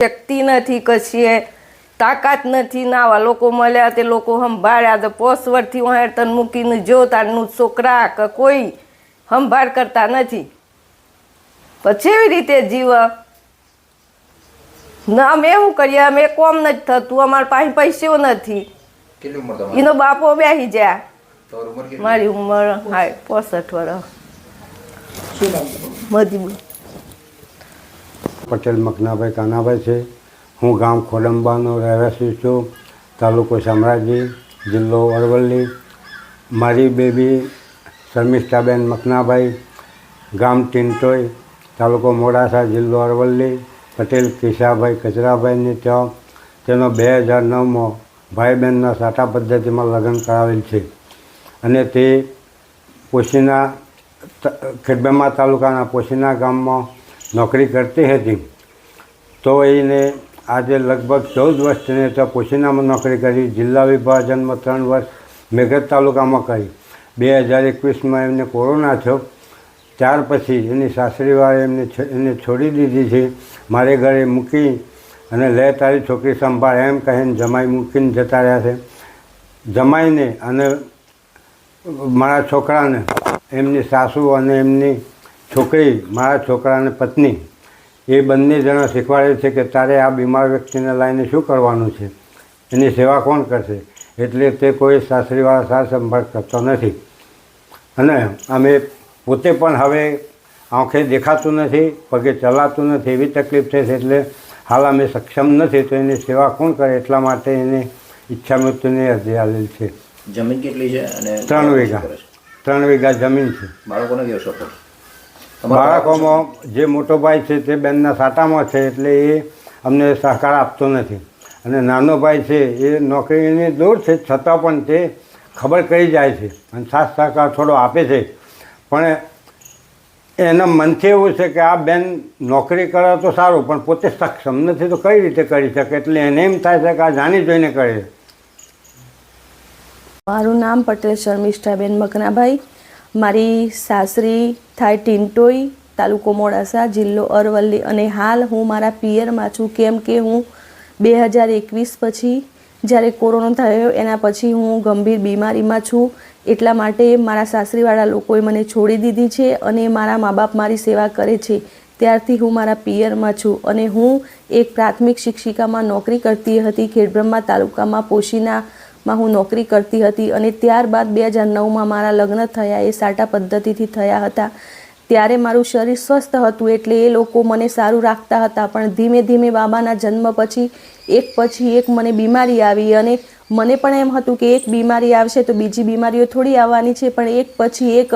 શક્તિ નથી, કશી તાકાત નથી. નાવા લોકો મળ્યા તે લોકો સંભાળ્યા તો 5 વર્ષથી હું તને મૂકીને જો તારનું છોકરા કે કોઈ સંભાળ કરતા નથી. પછી એવી રીતે જીવ ના અમે શું કરીએ? અમે કોમ નથી થતું, અમારા પાસે પૈસો નથી. એનો બાપો બેસી જાય. મારી ઉંમર 65 વર્ષ. મધ્ય પટેલ મકનાભાઈ કાનાભાઈ છે. હું ગામ ખોડંબાનો રહેવાસી છું, તાલુકો શામળાજી, જિલ્લો અરવલ્લી. મારી બેબી શર્મિષ્ઠાબેન મકનાભાઈ, ગામ ટીંટોઈ, તાલુકો મોડાસા, જિલ્લો અરવલ્લી. પટેલ કિશાભાઈ કચરાભાઈની ત્યાં તેનો 2009માં ભાઈ બહેનના સાટા પદ્ધતિમાં લગ્ન કરાવેલ છે અને તે પોશીના ખેડબ્રહ્મા તાલુકાના પોશીના ગામમાં નોકરી કરતી હતી. તો એને આજે લગભગ 14 વર્ષની તો પોશીનામાં નોકરી કરી. જિલ્લા વિભાજનમાં 3 વર્ષ મેઘરજ તાલુકામાં કરી. 2021માં એમને કોરોના થયો. ત્યાર પછી એની સાસરીવાળે એને છોડી દીધી છે. મારે ઘરે મૂકી અને લે તારી છોકરી સંભાળ એમ કહીને જમાઈ મૂકીને જતા રહ્યા છે. જમાઈને અને મારા છોકરાને એમની સાસુ અને એમની છોકરી, મારા છોકરાને પત્ની, એ બંને જણા શીખવાડે છે કે તારે આ બીમાર વ્યક્તિને લાવીને શું કરવાનું છે, એની સેવા કોણ કરશે. એટલે તે કોઈ સાસરીવાળા સાર સંભાળ કરતો નથી. અને અમે પોતે પણ હવે આંખે દેખાતું નથી, પગે ચલાતું નથી, એવી તકલીફ થઈ છે. એટલે હાલ અમે સક્ષમ નથી, તો એની સેવા કોણ કરે? એટલા માટે એને ઈચ્છા મૃત્યુની અરજી આવેલ છે. જમીન કેટલી છે? અને 3 વીઘા. 3 વીઘા જમીન છે. બાળકોને કેવો સપોર્ટ? બાળકોમાં જે મોટો ભાઈ છે તે બેનના સાટામાં છે, એટલે એ અમને સહકાર આપતો નથી. અને નાનો ભાઈ છે એ નોકરીની દૂર છે, છતાં પણ તે ખબર કરી જાય છે અને સાથ સહકાર થોડો આપે છે. પણ એના મનથી એવું છે કે આ બેન નોકરી કરે તો સારું, પણ પોતે સક્ષમ નથી તો કઈ રીતે કરી શકે. એટલે એને એમ થાય છે કે આ જાણી જોઈને કરે. મારું નામ પટેલ શર્મિષ્ઠાબેન મકનાભાઈ. મારી સાસરી થાય ટીંટોઈ, તાલુકો મોડાસા, જિલ્લો અરવલ્લી. અને હાલ હું મારા પિયરમાં છું, કેમ કે હું 2021 પછી જ્યારે કોરોના થયો એના પછી હું ગંભીર બીમારીમાં છું. એટલા માટે મારા સાસરીવાળા લોકોએ મને છોડી દીધી છે અને મારા મા બાપ મારી સેવા કરે છે. ત્યારથી હું મારા પિયરમાં છું અને હું એક પ્રાથમિક શિક્ષિકામાં નોકરી કરતી હતી. ખેડબ્રહ્મા તાલુકામાં પોશીનામાં હું નોકરી કરતી હતી. અને ત્યારબાદ 2009માં મારા લગ્ન થયા, એ સાટા પદ્ધતિથી થયા હતા. ત્યારે મારું શરીર સ્વસ્થ હતું, એટલે એ લોકો મને સારું રાખતા હતા. પણ ધીમે ધીમે બાબાના જન્મ પછી એક મને બીમારી આવી અને મને પણ એમ હતું કે એક બીમારી આવશે તો બીજી બીમારીઓ થોડી આવવાની છે. પણ એક પછી એક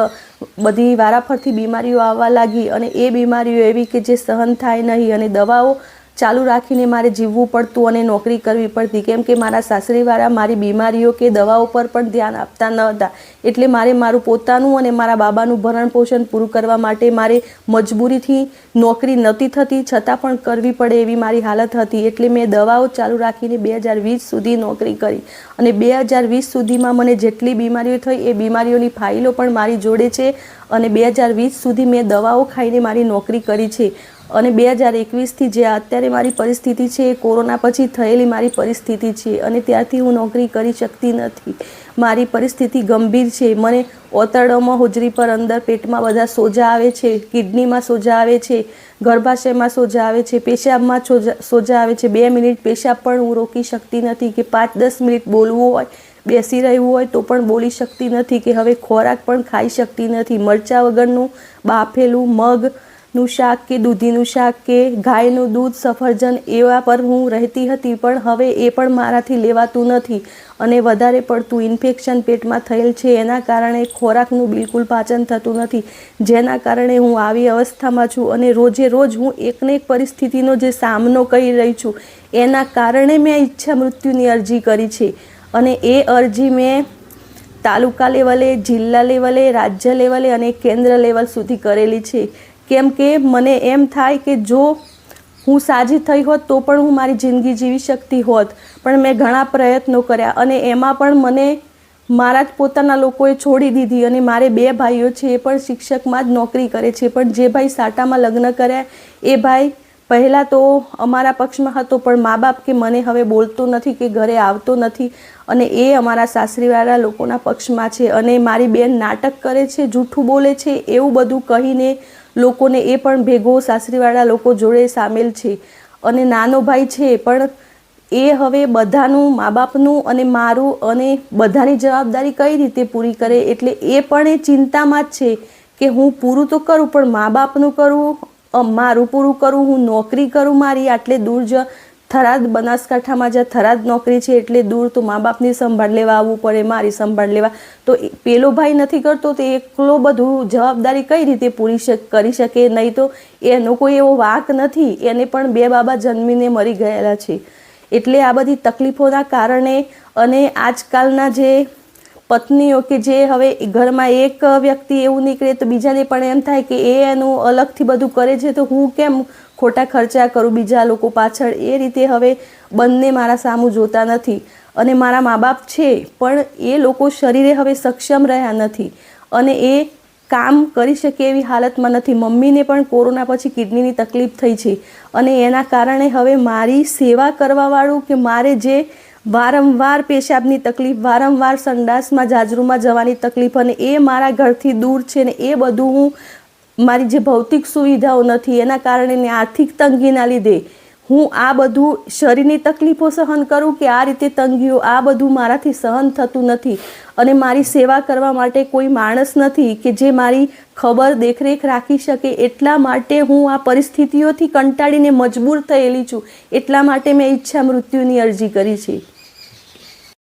બધી વારાફરતી બીમારીઓ આવવા લાગી અને એ બીમારીઓ એવી કે જે સહન થાય નહીં અને દવાઓ ચાલુ રાખીને મારે જીવવું પડતું અને નોકરી કરવી પડતી. કેમ કે મારા સાસરીવાળા મારી બીમારીઓ કે દવાઓ પર પણ ધ્યાન આપતા ન હતા. એટલે મારે મારું પોતાનું અને મારા બાબાનું ભરણ પોષણ પૂરું કરવા માટે મારે મજબૂરીથી નોકરી નહોતી થતી, છતાં પણ કરવી પડે એવી મારી હાલત હતી. એટલે મેં દવાઓ ચાલુ રાખીને 2020 સુધી નોકરી કરી. અને 2020 સુધીમાં મને જેટલી બીમારીઓ થઈ એ બીમારીઓની ફાઇલો પણ મારી જોડે છે. અને 2020 સુધી મેં દવાઓ ખાઈને મારી નોકરી કરી છે. અને 2021થી જે અત્યારે મારી પરિસ્થિતિ છે એ કોરોના પછી થયેલી મારી પરિસ્થિતિ છે. અને ત્યારથી હું નોકરી કરી શકતી નથી. મારી પરિસ્થિતિ ગંભીર છે. મને ઓતરડોમાં, હોજરી પર, અંદર પેટમાં બધા સોજા આવે છે, કિડનીમાં સોજા આવે છે, ગર્ભાશયમાં સોજા આવે છે, પેશાબમાં સોજા આવે છે. 2 મિનિટ પેશાબ પણ હું રોકી શકતી નથી કે 5-10 મિનિટ બોલવું હોય, બેસી રહેવું હોય તો પણ બોલી શકતી નથી કે હવે ખોરાક પણ ખાઈ શકતી નથી. મરચાં વગરનું બાફેલું મગનું શાક કે દૂધીનું શાક કે ગાયનું દૂધ, સફરજન એવા પર હું રહેતી હતી. પણ હવે એ પણ મારાથી લેવાતું નથી અને વધારે પડતું ઇન્ફેક્શન પેટમાં થયેલ છે. એના કારણે ખોરાકનું બિલકુલ પાચન થતું નથી, જેના કારણે હું આવી અવસ્થામાં છું. અને રોજે રોજ હું એકને એક પરિસ્થિતિનો જે સામનો કરી રહી છું, એના કારણે મેં ઈચ્છા મૃત્યુની અરજી કરી છે. અને એ અરજી મેં તાલુકા લેવલે, જિલ્લા લેવલે, રાજ્ય લેવલે અને કેન્દ્ર લેવલ સુધી કરેલી છે. કેમ કે મને એમ થાય કે જો હું સાજી થઈ હોત તો પણ હું મારી જિંદગી જીવી શકતી હોત. પણ મેં ઘણા પ્રયત્નો કર્યા અને એમાં પણ મને મારા જ પોતાના લોકોએ છોડી દીધી. અને મારે 2 ભાઈઓ છે, એ પણ શિક્ષકમાં જ નોકરી કરે છે. પણ જે ભાઈ સાટામાં લગ્ન કર્યા એ ભાઈ પહેલાં તો અમારા પક્ષમાં હતો, પણ મા બાપ કે મને હવે બોલતો નથી કે ઘરે આવતો નથી, અને એ અમારા સાસરીવાળા લોકોના પક્ષમાં છે. અને મારી બેન નાટક કરે છે, જૂઠું બોલે છે, એવું બધું કહીને લોકોને એ પણ ભેગો સાસરીવાળા લોકો જોડે સામેલ છે. અને નાનો ભાઈ છે પણ એ હવે બધાનું, મા બાપનું અને મારું અને બધાની જવાબદારી કઈ રીતે પૂરી કરે, એટલે એ પણ એ ચિંતામાં જ છે કે હું પૂરું તો કરું પણ મા બાપનું કરું, મારું પૂરું કરું, હું નોકરી કરું મારી આટલે દૂર થરાદ બનાસકાંઠામાં જ્યાં થરાદ નોકરી છે એટલે દૂર, તો મા બાપની સંભાળ લેવા આવવું પડે, મારી સંભાળ લેવા. તો પેલો ભાઈ નથી કરતો તો એકલો બધું જવાબદારી કઈ રીતે પૂરી કરી શકે? નહીં તો એનો કોઈ એવો વાંક નથી, એને પણ 2 બાબા જન્મીને મરી ગયેલા છે. એટલે આ બધી તકલીફોના કારણે અને આજકાલના જે પત્નીઓ કે જે હવે ઘરમાં એક વ્યક્તિ એવું નીકળે તો બીજાને પણ એમ થાય કે એ એનું અલગથી બધું કરે છે તો હું કેમ ખોટા ખર્ચા કરું બીજા લોકો પાછળ. એ રીતે હવે બંને મારા સામું જોતા નથી. અને મારા મા બાપ છે પણ એ લોકો શરીરે હવે સક્ષમ રહ્યા નથી અને એ કામ કરી શકે એવી હાલતમાં નથી. મમ્મીને પણ કોરોના પછી કિડનીની તકલીફ થઈ છે અને એના કારણે હવે મારી સેવા કરવાવાળું કે મારે જે વારંવાર પેશાબની તકલીફ, વારંવાર સંડાસમાં જાજરૂમાં જવાની તકલીફ, અને એ મારા ઘરથી દૂર છે ને એ બધું હું, મારી જે ભૌતિક સુવિધાઓ નથી એના કારણે ને આર્થિક તંગીના લીધે હું આ બધું શરીરની તકલીફો સહન કરું કે આ રીતે તંગીઓ, આ બધું મારાથી સહન થતું નથી. અને મારી સેવા કરવા માટે કોઈ માણસ નથી કે જે મારી ખબર દેખરેખ રાખી શકે. એટલા માટે હું આ પરિસ્થિતિઓથી કંટાળીને મજબૂર થયેલી છું. એટલા માટે મેં ઈચ્છા મૃત્યુની અરજી કરી છે.